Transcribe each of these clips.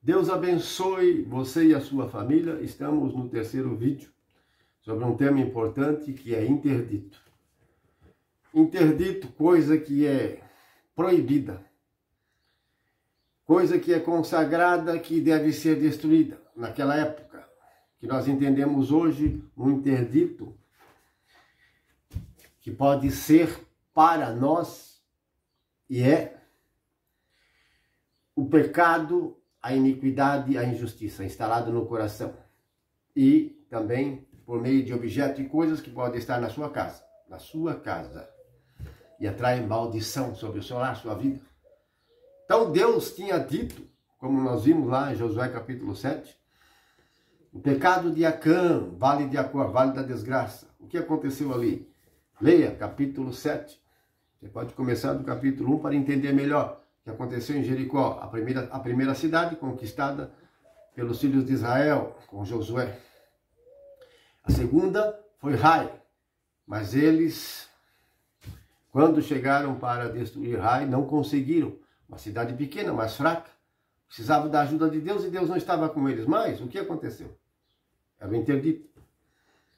Deus abençoe você e a sua família. Estamos no terceiro vídeo sobre um tema importante que é interdito. Interdito, coisa que é proibida, coisa que é consagrada, que deve ser destruída. Naquela época, que nós entendemos hoje, um interdito que pode ser para nós e é o pecado, a iniquidade, a injustiça instalado no coração. E também por meio de objetos e coisas que podem estar na sua casa. E atrai maldição sobre o seu lar, sua vida. Então Deus tinha dito, como nós vimos lá em Josué capítulo 7, o pecado de Acã, vale de Acor, vale da desgraça. O que aconteceu ali? Leia capítulo 7. Você pode começar do capítulo 1 para entender melhor o que aconteceu em Jericó, a primeira cidade conquistada pelos filhos de Israel, com Josué. A segunda foi Ai, mas eles, quando chegaram para destruir Ai, não conseguiram. Uma cidade pequena, mais fraca, precisavam da ajuda de Deus e Deus não estava com eles. Mas o que aconteceu? Era o interdito.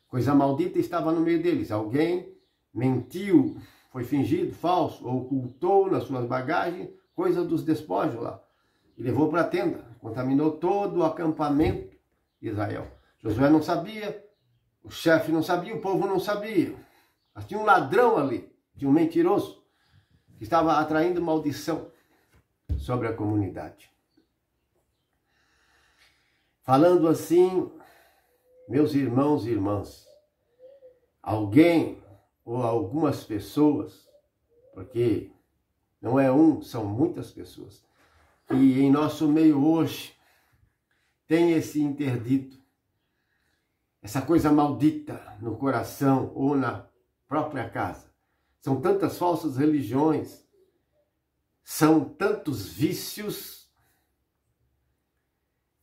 Coisa maldita estava no meio deles. Alguém mentiu, foi fingido, falso, ou ocultou nas suas bagagens coisa dos despojos lá. E levou para a tenda, contaminou todo o acampamento de Israel. Josué não sabia, o chefe não sabia, o povo não sabia. Mas tinha um ladrão ali, tinha um mentiroso, que estava atraindo maldição sobre a comunidade. Falando assim, meus irmãos e irmãs, alguém ou algumas pessoas, porque não é um, são muitas pessoas, que em nosso meio hoje tem esse interdito, essa coisa maldita no coração ou na própria casa. São tantas falsas religiões, são tantos vícios,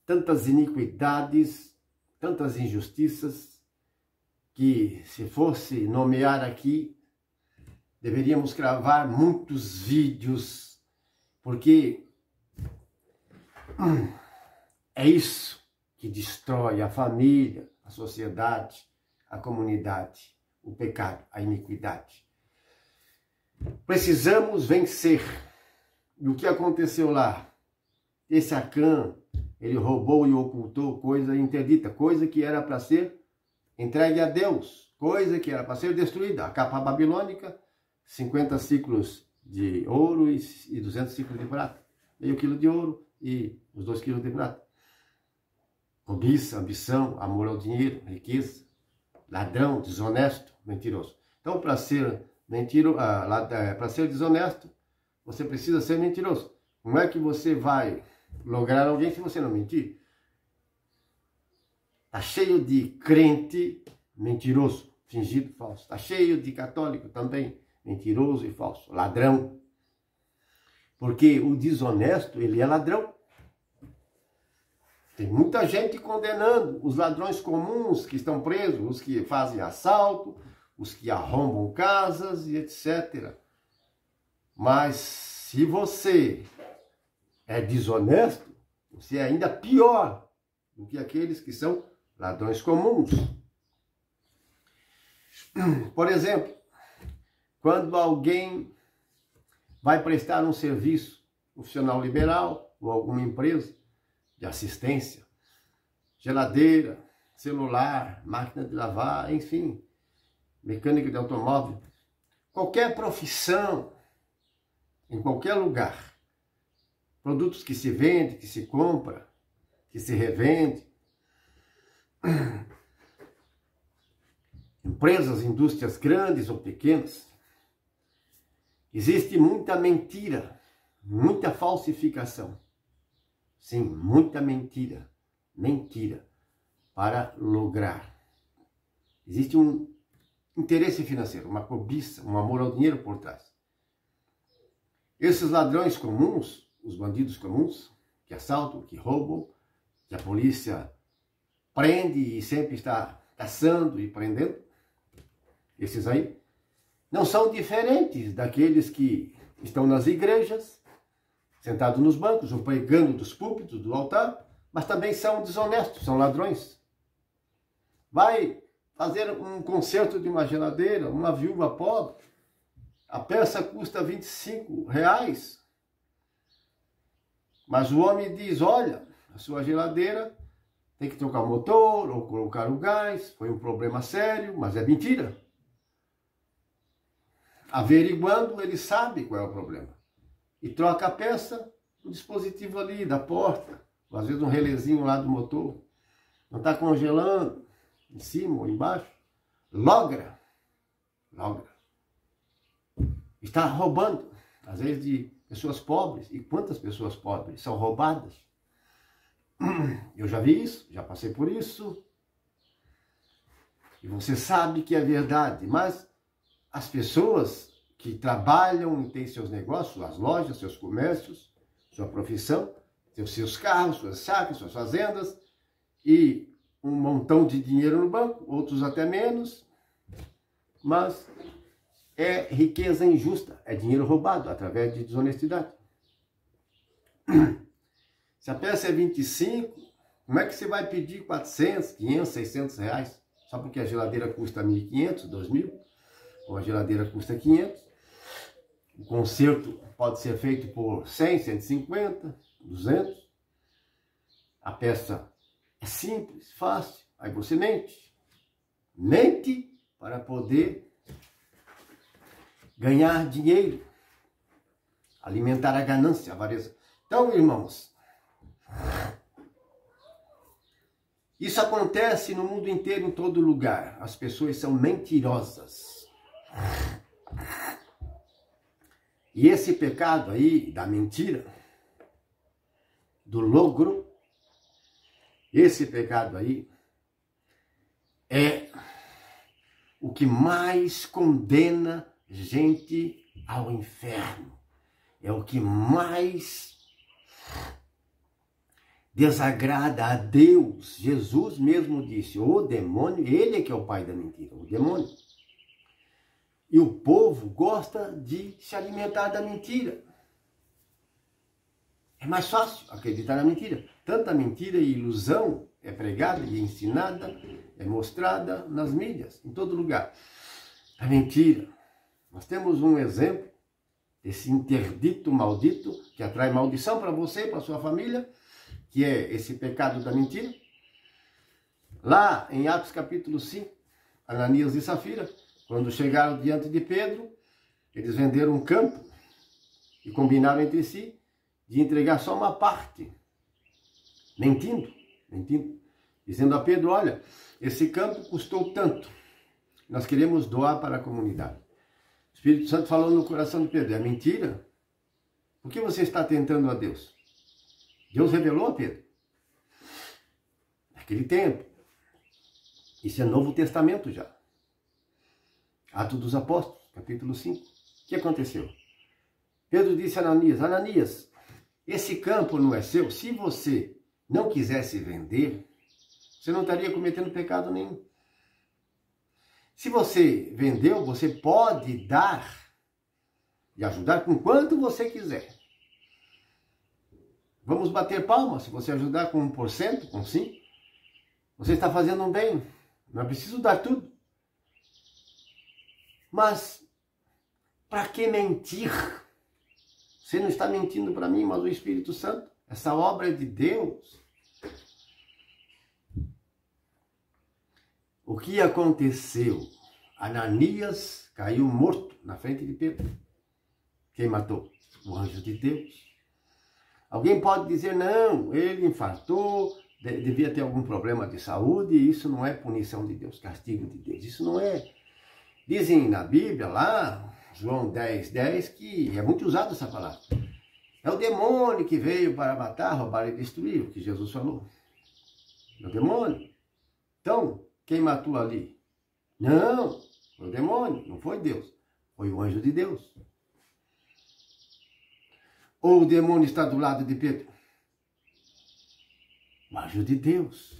tantas iniquidades, tantas injustiças, que se fosse nomear aqui, deveríamos gravar muitos vídeos, porque é isso que destrói a família, a sociedade, a comunidade, o pecado, a iniquidade. Precisamos vencer. E o que aconteceu lá? Esse Acã, ele roubou e ocultou coisa interdita, coisa que era para ser entregue a Deus, coisa que era para ser destruída. A capa babilônica, 50 ciclos de ouro e 200 ciclos de prata. Meio quilo de ouro e os 2 quilos de prata. Cobiça, ambição, amor ao dinheiro, riqueza, ladrão, desonesto, mentiroso. Então, para ser desonesto, você precisa ser mentiroso. Como é que você vai lograr alguém se você não mentir? Está cheio de crente mentiroso, fingido, falso. Está cheio de católico também mentiroso e falso, ladrão. Porque o desonesto, ele é ladrão. Tem muita gente condenando os ladrões comuns que estão presos, os que fazem assalto, os que arrombam casas e etc. Mas se você é desonesto, você é ainda pior do que aqueles que são ladrões comuns. Por exemplo, quando alguém vai prestar um serviço profissional liberal ou alguma empresa de assistência, geladeira, celular, máquina de lavar, enfim, mecânica de automóvel, qualquer profissão, em qualquer lugar, produtos que se vende, que se compra, que se revende, empresas, indústrias grandes ou pequenas, existe muita mentira, muita falsificação. Sim, muita mentira para lograr. Existe um interesse financeiro, uma cobiça, um amor ao dinheiro por trás. Esses ladrões comuns, os bandidos comuns, que assaltam, que roubam, que a polícia prende e sempre está caçando e prendendo, esses aí, não são diferentes daqueles que estão nas igrejas, sentados nos bancos ou pregando dos púlpitos, do altar, mas também são desonestos, são ladrões. Vai fazer um conserto de uma geladeira, uma viúva pobre, a peça custa R$25, mas o homem diz, olha, a sua geladeira tem que trocar o motor ou colocar o gás, foi um problema sério, mas é mentira. Averiguando, ele sabe qual é o problema. E troca a peça no dispositivo ali da porta, ou às vezes um relezinho lá do motor. Não está congelando, em cima ou embaixo. Logra. Está roubando, às vezes de pessoas pobres. E quantas pessoas pobres são roubadas? Eu já vi isso, já passei por isso. E você sabe que é verdade, mas as pessoas que trabalham e têm seus negócios, suas lojas, seus comércios, sua profissão, têm os seus carros, suas chácaras, suas fazendas, e um montão de dinheiro no banco, outros até menos, mas é riqueza injusta, é dinheiro roubado através de desonestidade. Se a peça é 25, como é que você vai pedir 400, 500, 600 reais? Só porque a geladeira custa 1.500, 2.000, ou a geladeira custa 500. O conserto pode ser feito por 100, 150, 200. A peça é simples, fácil. Aí você mente. Mente para poder ganhar dinheiro. Alimentar a ganância, a avareza. Então, irmãos, isso acontece no mundo inteiro, em todo lugar. As pessoas são mentirosas. E esse pecado aí, da mentira, do logro, esse pecado aí, é o que mais condena gente ao inferno. É o que mais desagrada a Deus. Jesus mesmo disse, o demônio, ele é que é o pai da mentira, o demônio. E o povo gosta de se alimentar da mentira. É mais fácil acreditar na mentira. Tanta mentira e ilusão é pregada e ensinada, é mostrada nas mídias, em todo lugar. A mentira. Nós temos um exemplo desse interdito maldito que atrai maldição para você e para sua família, que é esse pecado da mentira. Lá em Atos capítulo 5, Ananias e Safira, quando chegaram diante de Pedro, eles venderam um campo e combinaram entre si de entregar só uma parte, mentindo, dizendo a Pedro, olha, esse campo custou tanto, nós queremos doar para a comunidade. O Espírito Santo falou no coração de Pedro, é mentira? Por que você está tentando a Deus? Deus revelou a Pedro. Naquele tempo. Isso é Novo Testamento já. Atos dos Apóstolos, capítulo 5. O que aconteceu? Pedro disse a Ananias, Ananias, esse campo não é seu? Se você não quisesse vender, você não estaria cometendo pecado nenhum. Se você vendeu, você pode dar e ajudar com quanto você quiser. Vamos bater palmas se você ajudar com 1%, com 5%. Você está fazendo um bem. Não é preciso dar tudo. Mas, para que mentir? Você não está mentindo para mim, mas o Espírito Santo. Essa obra é de Deus. O que aconteceu? Ananias caiu morto na frente de Pedro. Quem matou? O anjo de Deus. Alguém pode dizer, não, ele infartou, devia ter algum problema de saúde, e isso não é punição de Deus, castigo de Deus. Isso não é. Dizem na Bíblia, lá, João 10:10, que é muito usada essa palavra. É o demônio que veio para matar, roubar e destruir, o que Jesus falou. É o demônio. Então, quem matou ali? Não, foi o demônio, não foi Deus. Foi o anjo de Deus. Ou o demônio está do lado de Pedro? O anjo de Deus.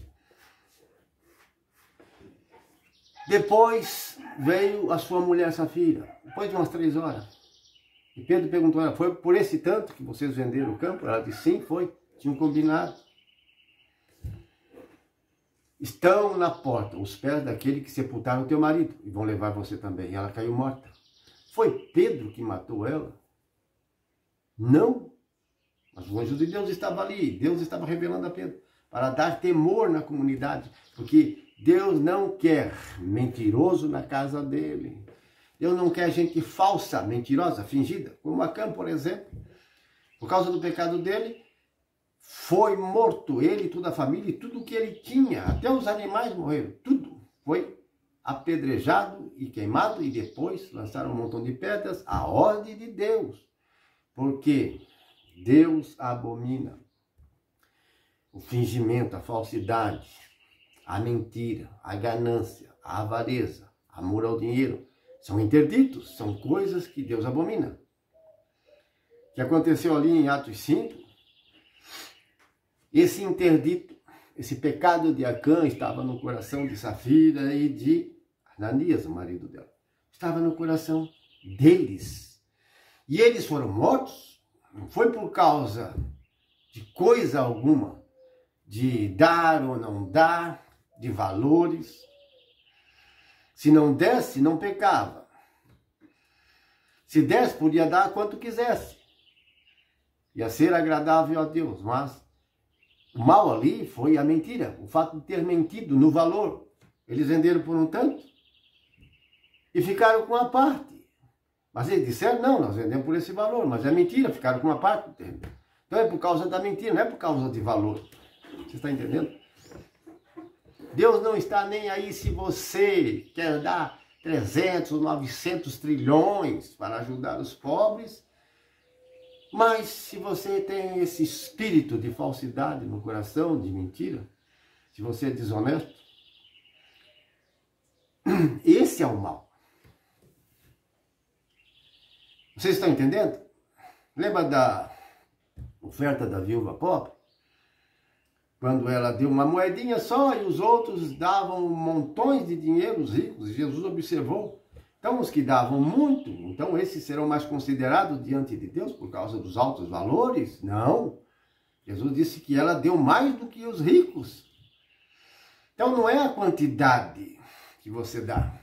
Depois veio a sua mulher Safira, depois de umas 3 horas. E Pedro perguntou a ela, foi por esse tanto que vocês venderam o campo? Ela disse, sim, foi. Tinham combinado. Estão na porta os pés daquele que sepultaram o teu marido e vão levar você também. E ela caiu morta. Foi Pedro que matou ela? Não. Mas o anjo de Deus estava ali. Deus estava revelando a Pedro para dar temor na comunidade. Porque Deus não quer mentiroso na casa dele. Deus não quer gente falsa, mentirosa, fingida. Como Acã, por exemplo. Por causa do pecado dele, foi morto ele, toda a família e tudo que ele tinha. Até os animais morreram. Tudo foi apedrejado e queimado. E depois lançaram um montão de pedras. A ordem de Deus. Porque Deus abomina o fingimento, a falsidade, a mentira, a ganância, a avareza, amor ao dinheiro. São interditos, são coisas que Deus abomina. O que aconteceu ali em Atos 5, esse interdito, esse pecado de Acã estava no coração de Safira e de Ananias, o marido dela. Estava no coração deles. E eles foram mortos, não foi por causa de coisa alguma, de dar ou não dar, de valores. Se não desse, não pecava. Se desse, podia dar quanto quisesse. Ia ser agradável a Deus, mas o mal ali foi a mentira, o fato de ter mentido no valor. Eles venderam por um tanto e ficaram com a parte. Mas eles disseram, não, nós vendemos por esse valor, mas é mentira, ficaram com uma parte. Então é por causa da mentira, não é por causa de valor. Você está entendendo? Deus não está nem aí se você quer dar 300 ou 900 trilhões para ajudar os pobres, mas se você tem esse espírito de falsidade no coração, de mentira, se você é desonesto, esse é o mal. Vocês estão entendendo? Lembra da oferta da viúva pobre? Quando ela deu uma moedinha só e os outros davam montões de dinheiro, os ricos, e Jesus observou. Então, os que davam muito, então esses serão mais considerados diante de Deus por causa dos altos valores? Não. Jesus disse que ela deu mais do que os ricos. Então, não é a quantidade que você dá.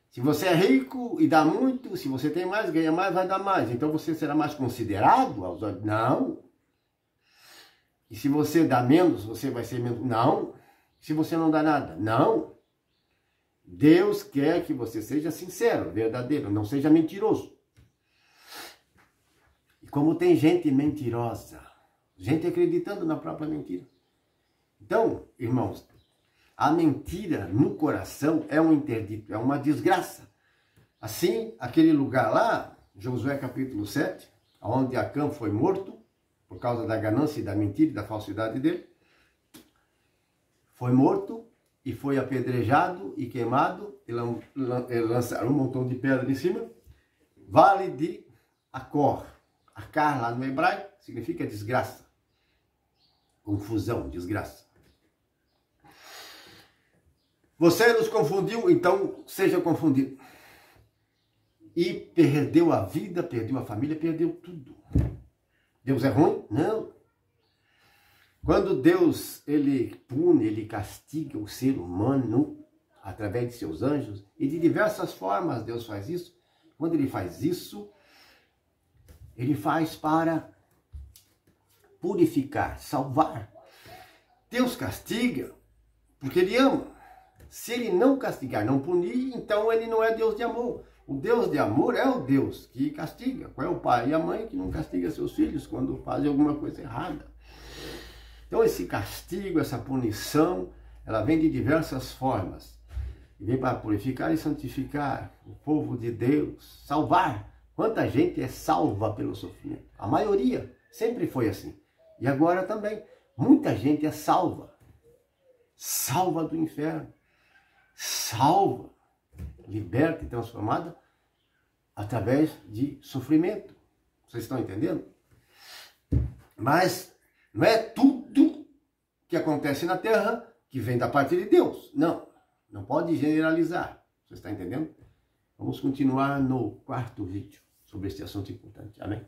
Se você é rico e dá muito, se você tem mais, ganha mais, vai dar mais. Então, você será mais considerado aos olhos? Não. E se você dá menos, você vai ser menos? Não. Se você não dá nada? Não. Deus quer que você seja sincero, verdadeiro, não seja mentiroso. E como tem gente mentirosa, gente acreditando na própria mentira. Então, irmãos, a mentira no coração é um interdito, é uma desgraça. Assim, aquele lugar lá, Josué capítulo 7, onde Acã foi morto, por causa da ganância e da mentira e da falsidade dele, foi morto e foi apedrejado e queimado, e lançaram um montão de pedra em cima. Vale de Acor. Acar, lá no hebraico, significa desgraça. Confusão, desgraça. Você nos confundiu, então seja confundido. E perdeu a vida, perdeu a família, perdeu tudo. Deus é ruim? Não. Quando Deus, ele pune, ele castiga o ser humano através de seus anjos, e de diversas formas Deus faz isso. Quando ele faz isso, ele faz para purificar, salvar. Deus castiga porque ele ama. Se ele não castigar, não punir, então ele não é Deus de amor. O Deus de amor é o Deus que castiga. Qual é o pai e a mãe que não castiga seus filhos quando fazem alguma coisa errada? Então esse castigo, essa punição, ela vem de diversas formas. E vem para purificar e santificar o povo de Deus, salvar. Quanta gente é salva pelo sofrimento? A maioria sempre foi assim. E agora também. Muita gente é salva. Salva do inferno. Salva, liberta e transformada através de sofrimento. Vocês estão entendendo? Mas não é tudo que acontece na terra que vem da parte de Deus. Não, não pode generalizar. Você está entendendo? Vamos continuar no quarto vídeo. sobre este assunto importante. Amém?